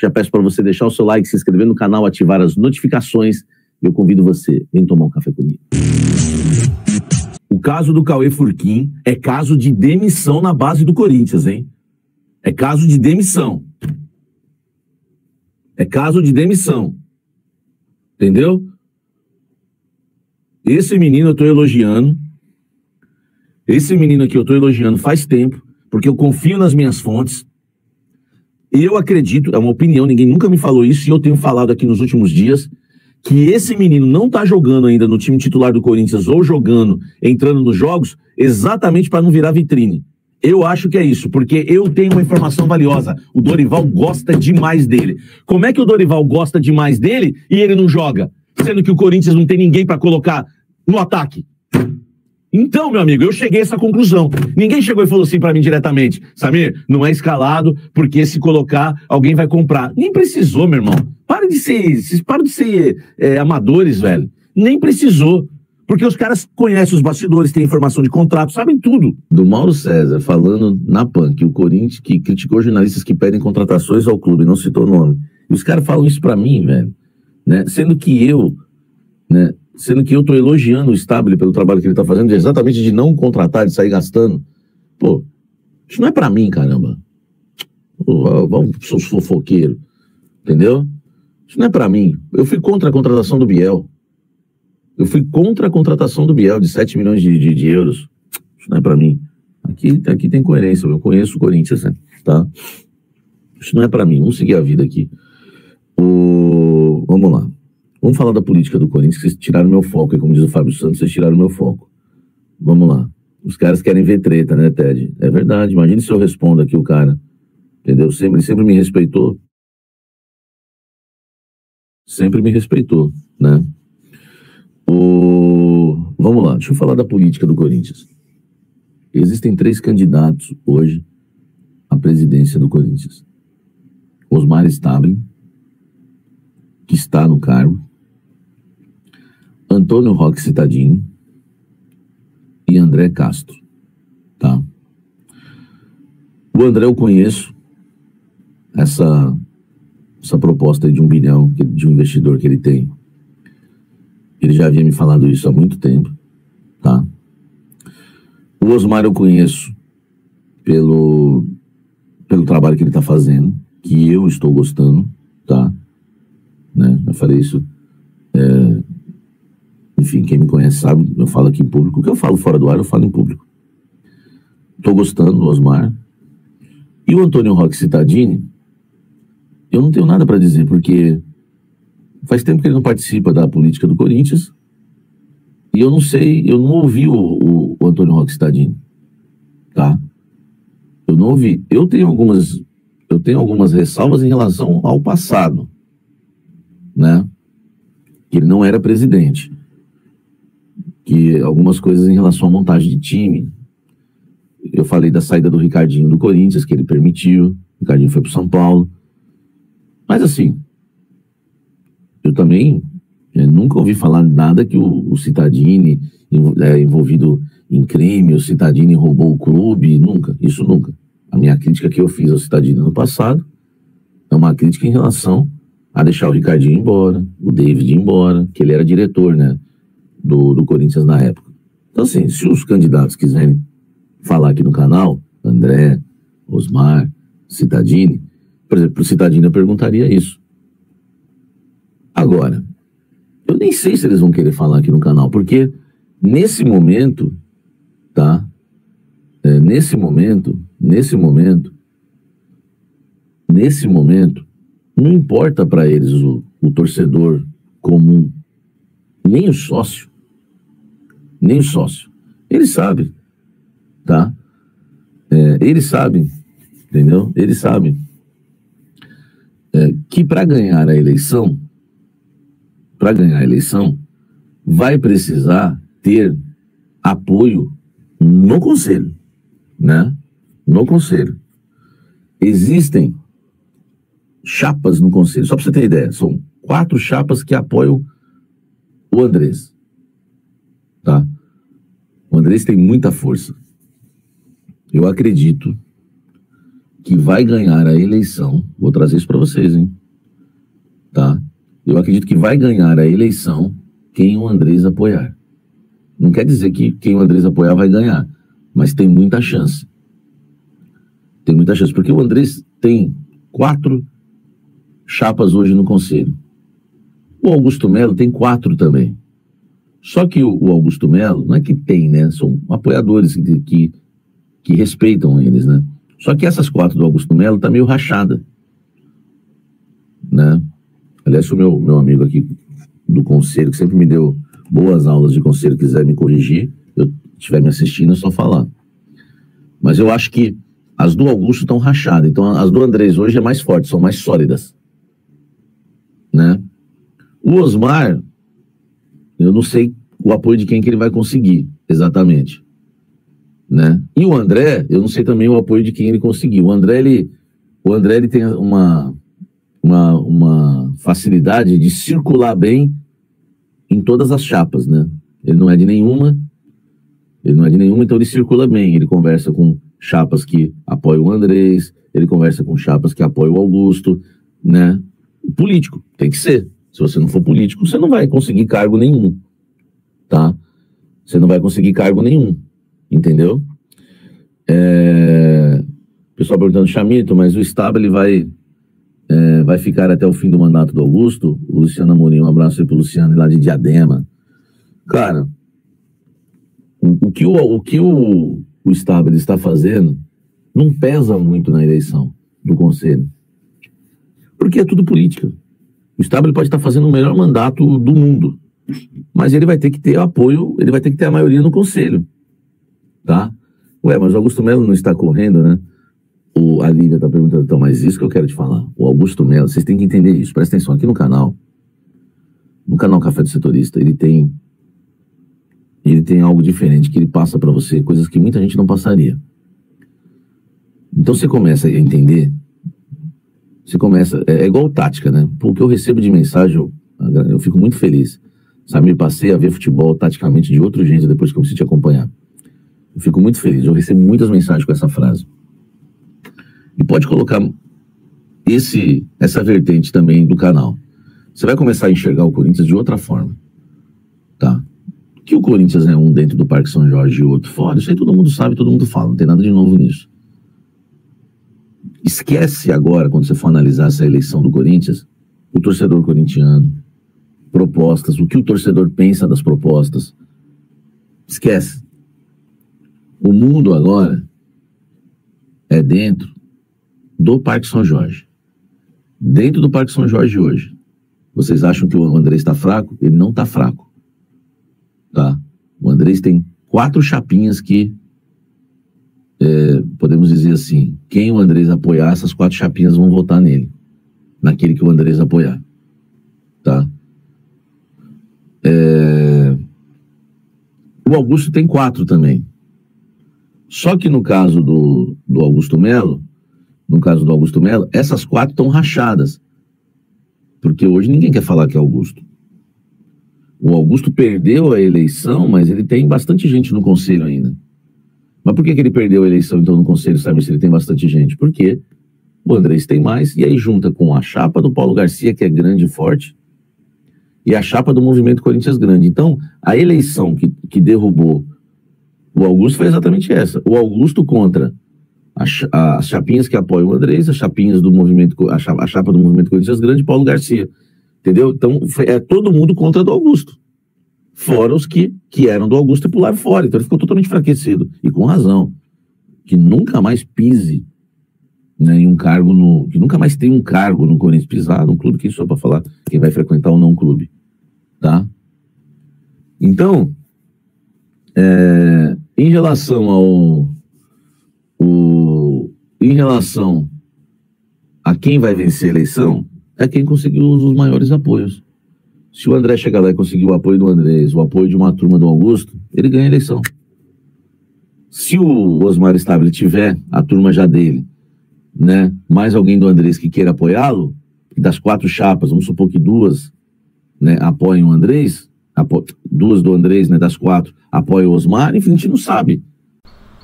Já peço para você deixar o seu like, se inscrever no canal, ativar as notificações. Eu convido você, vem tomar um café comigo. O caso do Cauê Furquim é caso de demissão na base do Corinthians, hein? É caso de demissão. É caso de demissão. Entendeu? Esse menino eu tô elogiando. Esse menino aqui eu tô elogiando faz tempo, porque eu confio nas minhas fontes. Eu acredito, é uma opinião, ninguém nunca me falou isso, e eu tenho falado aqui nos últimos dias, que esse menino não tá jogando ainda no time titular do Corinthians, ou jogando, entrando nos jogos, exatamente para não virar vitrine. Eu acho que é isso, porque eu tenho uma informação valiosa. O Dorival gosta demais dele. Como é que o Dorival gosta demais dele e ele não joga? Sendo que o Corinthians não tem ninguém para colocar no ataque. Então, meu amigo, eu cheguei a essa conclusão. Ninguém chegou e falou assim pra mim diretamente: Samir, não é escalado, porque se colocar, alguém vai comprar. Nem precisou, meu irmão. Para de ser amadores, velho. Nem precisou. Porque os caras conhecem os bastidores, têm informação de contrato, sabem tudo. Do Mauro César, falando na PAN, que o Corinthians, que criticou jornalistas que pedem contratações ao clube, não citou o nome. E os caras falam isso pra mim, velho. Né? Sendo que eu tô elogiando o Stabile pelo trabalho que ele tá fazendo, exatamente de não contratar, de sair gastando. Pô, isso não é pra mim, caramba. Pô, vamos, seus fofoqueiros. Entendeu? Isso não é pra mim. Eu fui contra a contratação do Biel. Eu fui contra a contratação do Biel de 7 milhões de euros. Isso não é pra mim. Aqui tem coerência. Eu conheço o Corinthians, né? Tá? Isso não é pra mim. Vamos seguir a vida aqui. Vamos lá. Vamos falar da política do Corinthians, que vocês tiraram meu foco. E como diz o Fábio Santos, vocês tiraram meu foco. Vamos lá. Os caras querem ver treta, né, Ted? É verdade. Imagine se eu respondo aqui o cara. Entendeu? Sempre me respeitou. Sempre me respeitou, né? Vamos lá. Deixa eu falar da política do Corinthians. Existem 3 candidatos hoje à presidência do Corinthians. Osmar Stabile, que está no cargo, Antônio Roque Cittadini e André Castro, tá? O André eu conheço, essa proposta de 1 bilhão de um investidor que ele tem. Ele já havia me falado isso há muito tempo, tá? O Osmar eu conheço pelo trabalho que ele está fazendo, que eu estou gostando, tá? Né? Eu falei isso, enfim, quem me conhece sabe, eu falo aqui em público. O que eu falo fora do ar, eu falo em público. Estou gostando do Osmar. E o Antônio Roque Cittadini, eu não tenho nada para dizer, porque faz tempo que ele não participa da política do Corinthians, e eu não sei, eu não ouvi o Antônio Roque Cittadini, tá? Eu não ouvi. Eu tenho algumas ressalvas em relação ao passado, né? Que ele não era presidente. Que algumas coisas em relação à montagem de time. Eu falei da saída do Ricardinho do Corinthians, que ele permitiu. O Ricardinho foi pro São Paulo. Mas assim, eu também nunca ouvi falar nada que o Cittadini é envolvido em crime, o Cittadini roubou o clube, nunca, isso nunca. A minha crítica que eu fiz ao Cittadini no passado é uma crítica em relação a deixar o Ricardinho embora, o David embora, que ele era diretor, né, do Corinthians na época. Então assim, se os candidatos quiserem falar aqui no canal, André, Osmar, Cittadini, por exemplo, pro Cittadini eu perguntaria isso. Agora, eu nem sei se eles vão querer falar aqui no canal, porque nesse momento, tá? Nesse momento, não importa para eles o torcedor comum, nem o sócio. Eles sabem, tá? Eles sabem, entendeu? Eles sabem que para ganhar a eleição, vai precisar ter apoio no conselho, né? No conselho. Existem chapas no conselho, só para você ter ideia, são 4 chapas que apoiam o Andrés, tá? O Andrés tem muita força. Eu acredito que vai ganhar a eleição, vou trazer isso para vocês, hein? Tá? Eu acredito que vai ganhar a eleição quem o Andrés apoiar. Não quer dizer que quem o Andrés apoiar vai ganhar, mas tem muita chance. Tem muita chance, porque o Andrés tem 4 chapas hoje no Conselho. O Augusto Melo tem 4 também. Só que o Augusto Melo, não é que tem, né? São apoiadores que respeitam eles, né? Só que essas 4 do Augusto Melo tá meio rachada, né? Aliás, o meu amigo aqui do Conselho, que sempre me deu boas aulas de Conselho, quiser me corrigir, eu estiver me assistindo, é só falar. Mas eu acho que as do Augusto estão rachadas. Então, as do Andrés hoje é mais fortes, são mais sólidas, né? O Osmar, eu não sei o apoio de quem que ele vai conseguir, exatamente, né? E o André, eu não sei também o apoio de quem ele conseguiu. O André, ele tem uma facilidade de circular bem em todas as chapas, né? Ele não é de nenhuma, então ele circula bem. Ele conversa com chapas que apoiam o Andrés, ele conversa com chapas que apoiam o Augusto, né? Político, tem que ser. Se você não for político, você não vai conseguir cargo nenhum, tá? Você não vai conseguir cargo nenhum, entendeu? Pessoal perguntando, Chamito, mas o Staba, ele vai ficar até o fim do mandato do Augusto? O Luciano Amorim, um abraço aí pro Luciano, lá de Diadema. Cara, o que o Staba está fazendo não pesa muito na eleição do Conselho, porque é tudo política. O Staba pode estar fazendo o melhor mandato do mundo, mas ele vai ter que ter apoio, ele vai ter que ter a maioria no Conselho, tá? Ué, mas o Augusto Melo não está correndo, né? A Lívia está perguntando, então, mas isso que eu quero te falar. O Augusto Melo, vocês têm que entender isso, presta atenção, aqui no canal Café do Setorista, ele tem algo diferente, que ele passa para você, coisas que muita gente não passaria. Então você começa a entender, é igual tática, né? Porque eu recebo de mensagem, eu fico muito feliz. Sabe, me passei a ver futebol taticamente de outro jeito depois que eu comecei a te acompanhar. Eu fico muito feliz, eu recebo muitas mensagens com essa frase. E pode colocar essa vertente também do canal. Você vai começar a enxergar o Corinthians de outra forma, tá? Que o Corinthians é um dentro do Parque São Jorge e o outro fora, isso aí todo mundo sabe, todo mundo fala, não tem nada de novo nisso. Esquece agora, quando você for analisar essa eleição do Corinthians, o torcedor corintiano, propostas, o que o torcedor pensa das propostas. Esquece. O mundo agora é dentro do Parque São Jorge. Dentro do Parque São Jorge hoje, vocês acham que o Andrés está fraco? Ele não está fraco, tá? O Andrés tem 4 chapinhas que podemos dizer assim, quem o Andrés apoiar, essas 4 chapinhas vão votar nele, naquele que o Andrés apoiar, tá? O Augusto tem 4 também. Só que no caso do Augusto Melo, essas 4 estão rachadas. Porque hoje ninguém quer falar que é Augusto. O Augusto perdeu a eleição, mas ele tem bastante gente no Conselho ainda. Mas por que ele perdeu a eleição, então, no Conselho, sabe, se ele tem bastante gente? Porque o Andrés tem mais, e aí junta com a chapa do Paulo Garcia, que é grande e forte, e a chapa do Movimento Corinthians Grande. Então, a eleição que derrubou o Augusto foi exatamente essa. O Augusto contra as chapinhas que apoiam o Andrés, as chapinhas do movimento, a chapa do Movimento Corinthians Grande, Paulo Garcia. Entendeu? Então, é todo mundo contra do Augusto. Fora os que eram do Augusto e pularam fora. Então, ele ficou totalmente enfraquecido. E com razão. Que nunca mais pise, né, em um cargo que nunca mais tenha um cargo no Corinthians. Pisar num clube, que isso é para falar quem vai frequentar ou não um clube. Tá? Então, em relação a quem vai vencer a eleição, é quem conseguiu os maiores apoios. Se o André chegar lá e conseguir o apoio do Andrés, o apoio de uma turma do Augusto, ele ganha a eleição. Se o Osmar Stabile tiver a turma já dele, né, mais alguém do Andrés que queira apoiá-lo, das 4 chapas, vamos supor que 2, né, apoiem o Andrés, 2 do Andrés, né, das 4 apoiam o Osmar, enfim, a gente não sabe.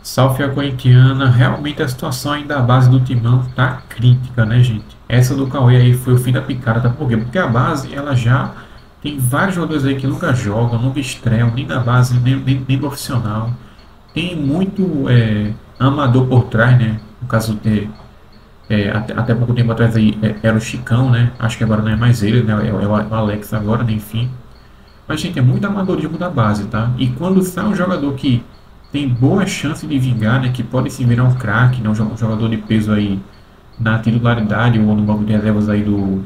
Salve a corintiana, realmente a situação aí da base do Timão tá crítica, né, gente? Essa do Cauê aí foi o fim da picada, tá? Por quê? Porque a base, ela já tem vários jogadores aí que nunca jogam, nunca estreiam, nem na base, nem no profissional. Tem muito amador por trás, né? No caso de, até pouco tempo atrás aí era o Chicão, né? Acho que agora não é mais ele, né? É o Alex agora, né? Enfim. Mas, gente, é muito amadorismo da base, tá? E quando sai um jogador que tem boa chance de vingar, né? Que pode se virar um craque, né? Um jogador de peso aí na titularidade ou no banco de reservas aí do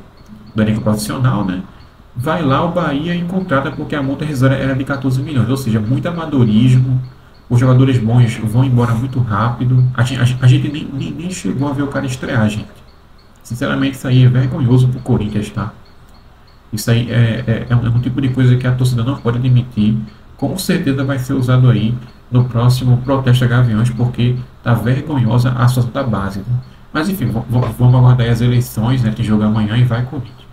elenco profissional, né? Vai lá o Bahia e contrata porque a multa rescisória era de 14 milhões. Ou seja, muito amadorismo. Os jogadores bons vão embora muito rápido. A gente nem chegou a ver o cara estrear, gente. Sinceramente, isso aí é vergonhoso pro Corinthians, tá? Isso aí é um tipo de coisa que a torcida não pode admitir. Com certeza vai ser usado aí no próximo protesto a Gaviões, porque tá vergonhosa a situação da base, né? Mas enfim, vamos aguardar as eleições, né? Tem jogo amanhã e vai Corinthians.